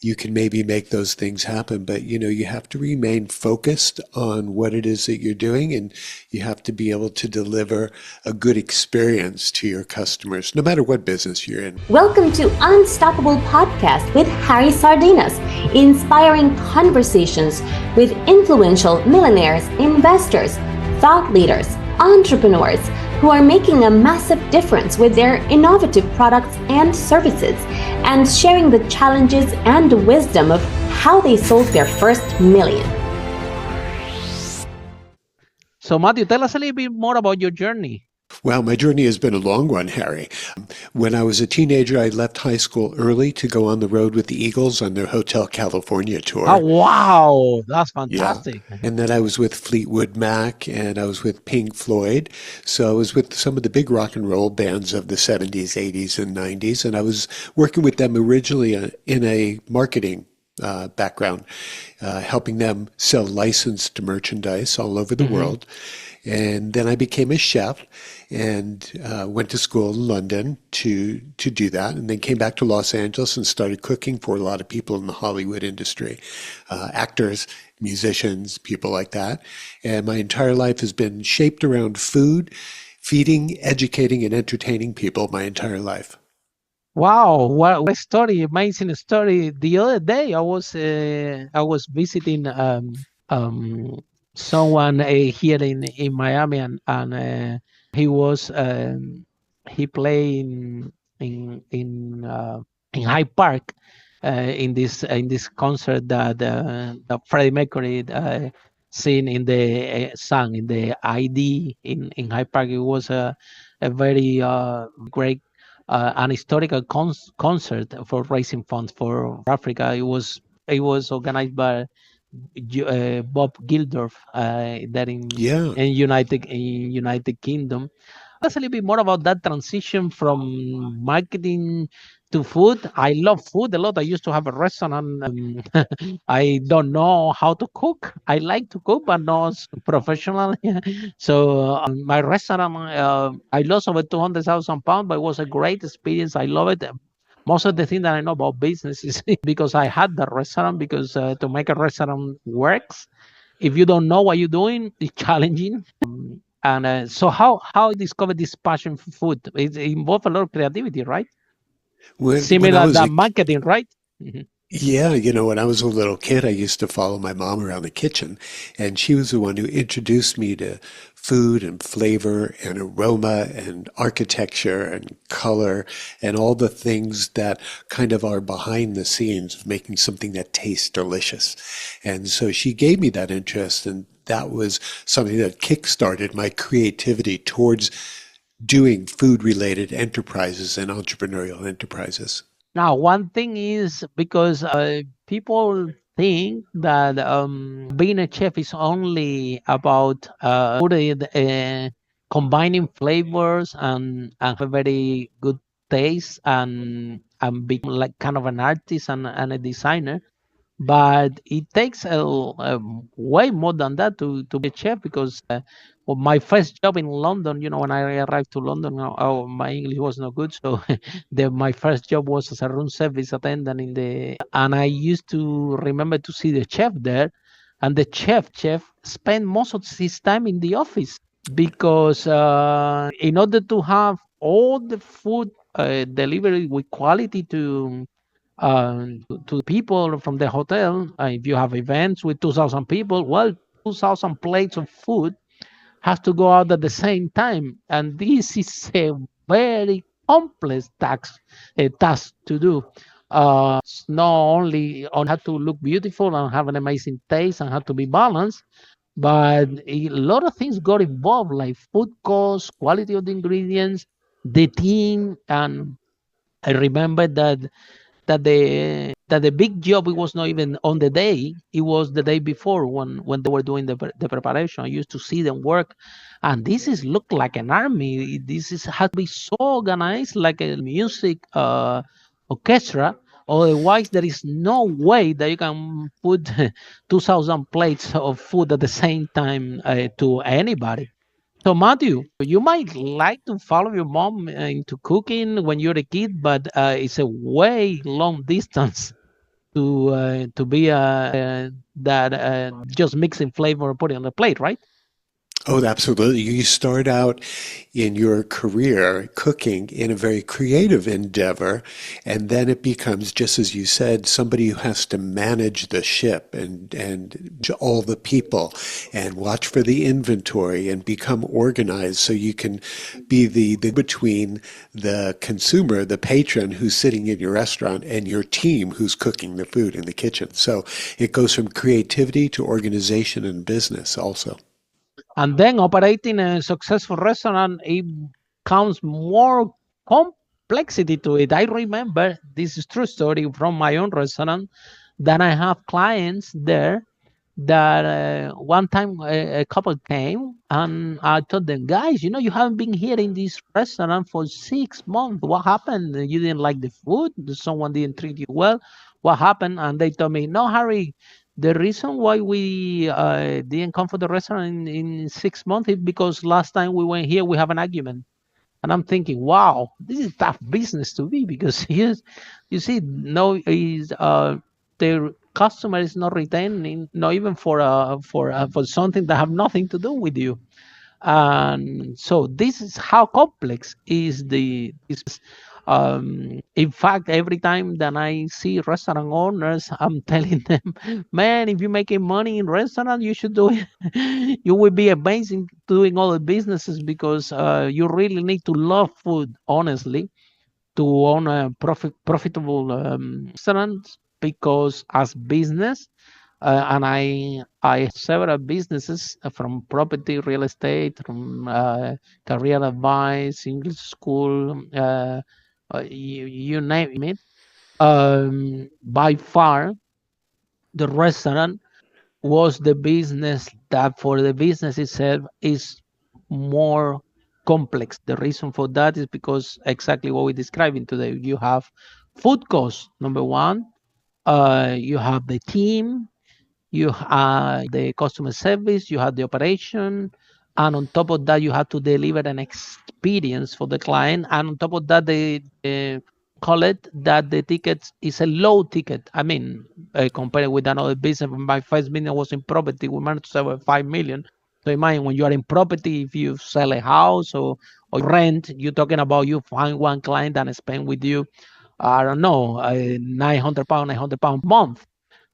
you can maybe make those things happen, but you have to remain focused on what it is that you're doing, and you have to be able to deliver a good experience to your customers, no matter what business you're in. Welcome to Unstoppable Podcast with Harry Sardinas, inspiring conversations with influential millionaires, investors, thought leaders, entrepreneurs who are making a massive difference with their innovative products and services, and sharing the challenges and wisdom of how they sold their first million. So, Matthew, tell us a little bit more about your journey. Well, my journey has been a long one, Harry. When I was a teenager, I left high school early to go on the road with the Eagles on their Hotel California tour. Oh, wow. That's fantastic. Yeah. And then I was with Fleetwood Mac, and I was with Pink Floyd. So I was with some of the big rock and roll bands of the 70s, 80s, and 90s. And I was working with them originally in a marketing background, helping them sell licensed merchandise all over the world. And then I became a chef and went to school in London to do that, and then came back to Los Angeles and started cooking for a lot of people in the Hollywood industry, actors, musicians, people like that. And my entire life has been shaped around food, feeding, educating, and entertaining people my entire life. Wow, what a story, amazing story. The other day I was visiting someone here in Miami, and he played in Hyde Park in this concert that Freddie Mercury sing in the song in the ID in Hyde Park. It was a very great an historical concert for raising funds for Africa. It was organized by Bob Geldof that in United Kingdom. Tell us a little bit more about that transition from marketing to food. I love food a lot. I used to have a restaurant. I don't know how to cook. I like to cook, but not professionally. So my restaurant, I lost over 200,000 pounds, but it was a great experience. I love it. Most of the thing that I know about business is because I had the restaurant, because to make a restaurant works, if you don't know what you're doing, it's challenging. And so how I discovered this passion for food? It involves a lot of creativity, right? When I Similar was than marketing, right? Yeah, when I was a little kid, I used to follow my mom around the kitchen, and she was the one who introduced me to food and flavor and aroma and architecture and color and all the things that kind of are behind the scenes of making something that tastes delicious. And so she gave me that interest, and that was something that kickstarted my creativity towards doing food-related enterprises and entrepreneurial enterprises. Now, one thing is because people think that being a chef is only about combining flavors and have a very good taste and be like kind of an artist and a designer. But it takes way more than that to be a chef, because well, my first job in London, when I arrived to London, my English was not good. So my first job was as a room service attendant and I used to remember to see the chef there, and the chef spent most of his time in the office, because in order to have all the food delivered with quality to people from the hotel. If you have events with 2,000 people, well, 2,000 plates of food has to go out at the same time, and this is a very complex task to do. It's not only on how to look beautiful and have an amazing taste and how to be balanced, but a lot of things got involved, like food costs, quality of the ingredients, the team. And I remember that the big job, it was not even on the day, it was the day before when they were doing the preparation. I used to see them work, and this is look like an army. This is has to be so organized, like a music orchestra. Otherwise, there is no way that you can put 2,000 plates of food at the same time to anybody. So, Matthew, you might like to follow your mom into cooking when you're a kid, but it's a way long distance. to be that just mixing flavor and putting on the plate, right? Oh, absolutely. You start out in your career cooking in a very creative endeavor, and then it becomes, just as you said, somebody who has to manage the ship and all the people and watch for the inventory and become organized so you can be the between the consumer, the patron who's sitting in your restaurant, and your team who's cooking the food in the kitchen. So it goes from creativity to organization and business also. And then operating a successful restaurant, it comes more complexity to it. I remember, this is true story from my own restaurant, that I have clients there that one time a couple came and I told them, guys, you haven't been here in this restaurant for 6 months. What happened? You didn't like the food? Someone didn't treat you well? What happened? And they told me, no, Harry, the reason why we didn't come for the restaurant in 6 months is because last time we went here, we have an argument. And I'm thinking, wow, this is tough business to be, because you see, no, is the customer is not retaining, not even for something that have nothing to do with you. And so this is how complex is the is. In fact, every time that I see restaurant owners, I'm telling them, man, if you're making money in restaurant, you should do it. You will be amazing doing all the businesses, because you really need to love food, honestly, to own a profitable restaurant, because as business, and I several businesses, from property, real estate, from career advice, English school, you name it. By far, the restaurant was the business that, for the business itself, is more complex. The reason for that is because exactly what we're describing today. You have food costs, number one. You have the team, you have the customer service, you have the operation, and on top of that, you have to deliver an experience for the client. And on top of that, they call it that the ticket is a low ticket. I mean, compared with another business, when my first business was in property, we managed to sell 5 million. So imagine, when you are in property, if you sell a house or rent, you're talking about, you find one client and spend with you, I don't know, 900 pounds, 900 pounds a month.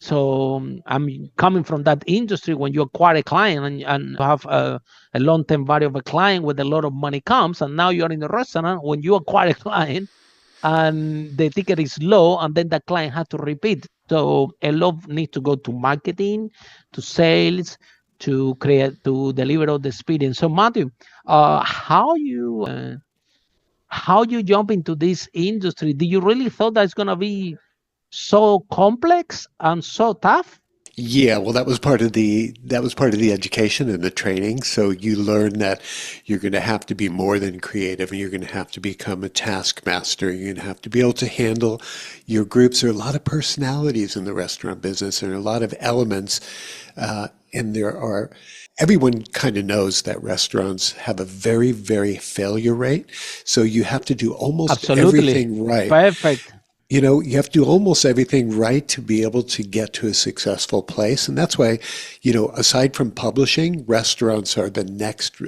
So I'm coming from that industry. When you acquire a client and have a long-term value of a client with a lot of money comes, and now you're in the restaurant, when you acquire a client and the ticket is low, and then the client has to repeat. So a lot needs to go to marketing, to sales, to deliver all the experience. So Matthew, how you jump into this industry? Do you really thought that it's gonna be so complex and so tough? Yeah, well, that was part of the education and the training. So you learn that you're going to have to be more than creative, and you're going to have to become a taskmaster. You're going to have to be able to handle your groups. There are a lot of personalities in the restaurant business, and a lot of elements, and everyone kind of knows that restaurants have a very, very failure rate. So you have to do almost Absolutely. everything right. Perfect. You have to do almost everything right to be able to get to a successful place. And that's why, aside from publishing, restaurants are the next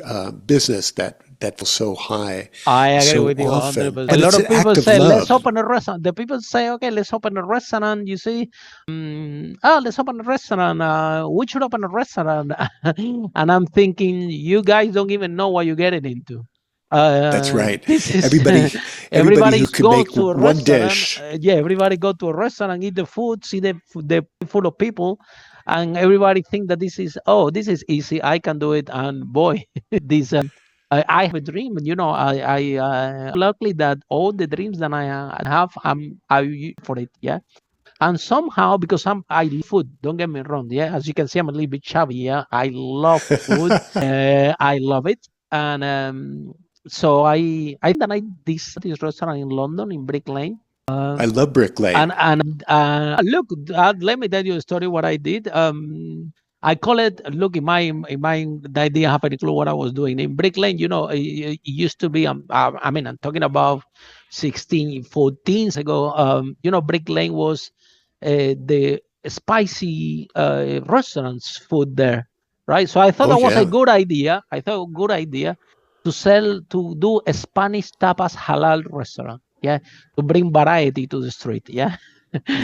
business that feels so high I agree so with you often. 100%. A But lot it's of an people act of say, let's love. open a restaurant. The people say, okay, let's open a restaurant. You see, oh, let's open a restaurant. We should open a restaurant. And I'm thinking, you guys don't even know what you're getting into. That's right. This is Everybody everybody who can go make to a one restaurant. dish. Yeah, everybody go to a restaurant, eat the food, see the full of people, and everybody think that this is easy. I can do it, and boy, this I have a dream. I luckily that all the dreams that I have, I use for it. Yeah, and somehow, because I love food. Don't get me wrong. Yeah, as you can see, I'm a little bit chubby. Yeah, I love food. I love it, and so I think that I this restaurant in London, in Brick Lane. I love Brick Lane. And look, let me tell you a story. What I did, I call it. Look, in my, I didn't have any clue what I was doing in Brick Lane. It used to be. I mean, I'm talking about 16, 14 years ago. Brick Lane was the spicy restaurants food there, right? So I thought Oh, that was a yeah. good idea. I thought a good idea to do a Spanish tapas halal restaurant, yeah, to bring variety to the street, yeah.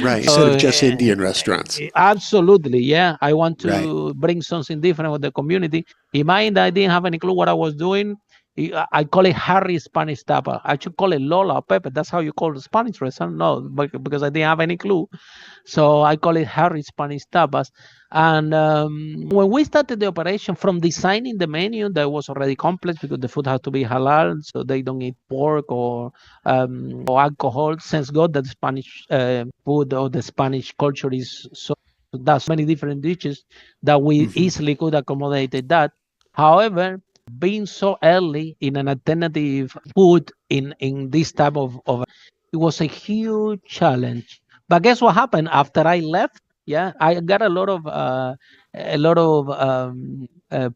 Right. Instead So of just Indian restaurants. absolutely, yeah. I want Right. to bring something different with the community. Imagine that I didn't have any clue what I was doing. I call it Harry Spanish Tapa. I should call it Lola or Pepe. That's how you call the Spanish restaurant. No, because I didn't have any clue. So I call it Harry Spanish Tapas. And when we started the operation, from designing the menu, that was already complex because the food has to be halal, so they don't eat pork or alcohol. Thanks God that the Spanish food or the Spanish culture is so that's many different dishes that we Hmm. easily could accommodate that. However, being so early in an alternative food in this type of it was a huge challenge. But guess what happened after I left? Yeah, I got a lot of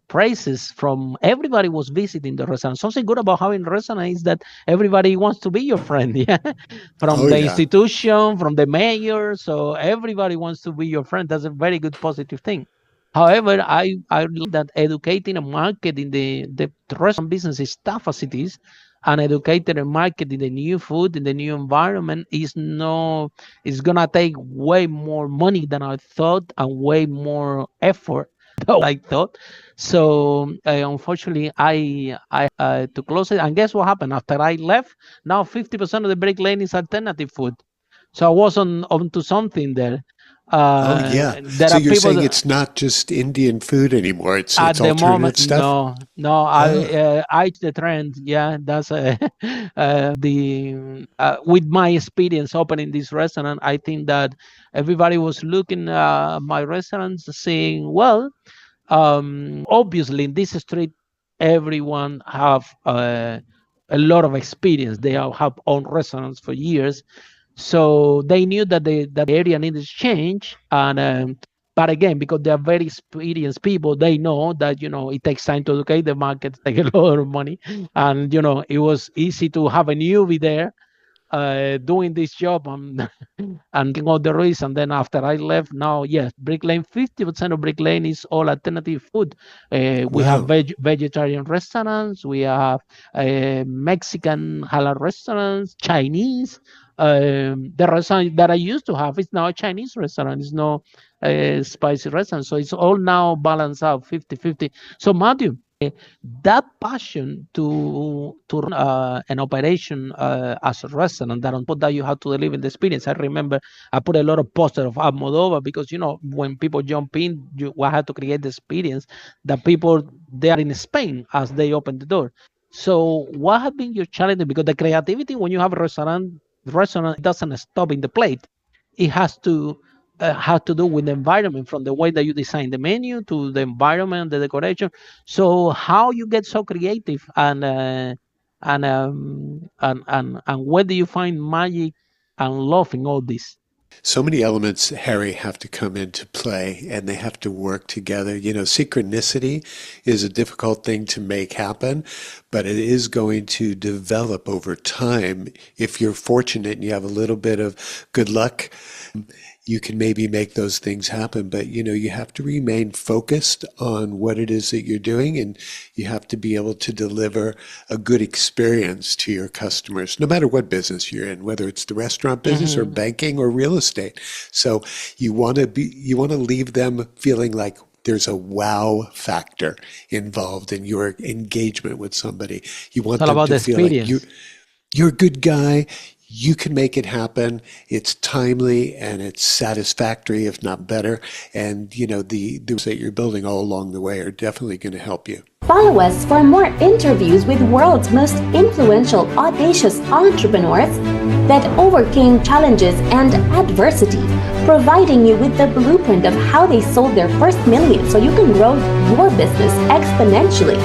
praises from everybody was visiting the restaurant. Something good about having a restaurant is that everybody wants to be your friend. Yeah, from Oh, the yeah. institution, from the mayor, so everybody wants to be your friend. That's a very good positive thing. However, I learned that educating and marketing the restaurant business is tough as it is, and educating and marketing the new food in the new environment is gonna take way more money than I thought and way more effort than I thought. So unfortunately, I to close it. And guess what happened after I left? Now 50% of the brick lane is alternative food. So I was onto something there. Oh, yeah. There So are you're people saying that, it's not just Indian food anymore. It's at the moment, alternate stuff. no. Oh, I the trend. Yeah, that's the with my experience opening this restaurant. I think that everybody was looking my restaurants, saying, well, obviously in this street, everyone have a lot of experience. They have owned restaurants for years, so they knew that the area needed change. And but again, because they are very experienced people, they know that it takes time to educate the market, take a lot of money, and it was easy to have a newbie there doing this job and getting all the risks. And then after I left, now yes, Brick Lane, 50% of Brick Lane is all alternative food. We have wow. vegetarian restaurants, we have Mexican halal restaurants, Chinese. The restaurant that I used to have is now a Chinese restaurant. It's no spicy restaurant. So it's all now balanced out 50-50. So Matthew, that passion to run an operation as a restaurant, that on top that you have to deliver the experience. I remember I put a lot of posters of Almodovar because when people jump in, I had to create the experience that people they are in Spain as they open the door. So what have been your challenge? Because the creativity when you have a restaurant doesn't stop in the plate. It has to have to do with the environment, from the way that you design the menu to the environment, the decoration. So how you get so creative, and where do you find magic and love in all this? So many elements, Harry, have to come into play and they have to work together. Synchronicity is a difficult thing to make happen, but it is going to develop over time. If you're fortunate and you have a little bit of good luck, you can maybe make those things happen. But you have to remain focused on what it is that you're doing, and you have to be able to deliver a good experience to your customers, no matter what business you're in, whether it's the restaurant business or Mhm. banking or real estate. So you want to leave them feeling like there's a wow factor involved in your engagement with somebody. You It's want all them about to the feel like experience. you're a good guy. You can make it happen. It's timely and it's satisfactory, if not better. And the that you're building all along the way are definitely going to help you. Follow us for more interviews with world's most influential, audacious entrepreneurs that overcame challenges and adversity, providing you with the blueprint of how they sold their first million so you can grow your business exponentially.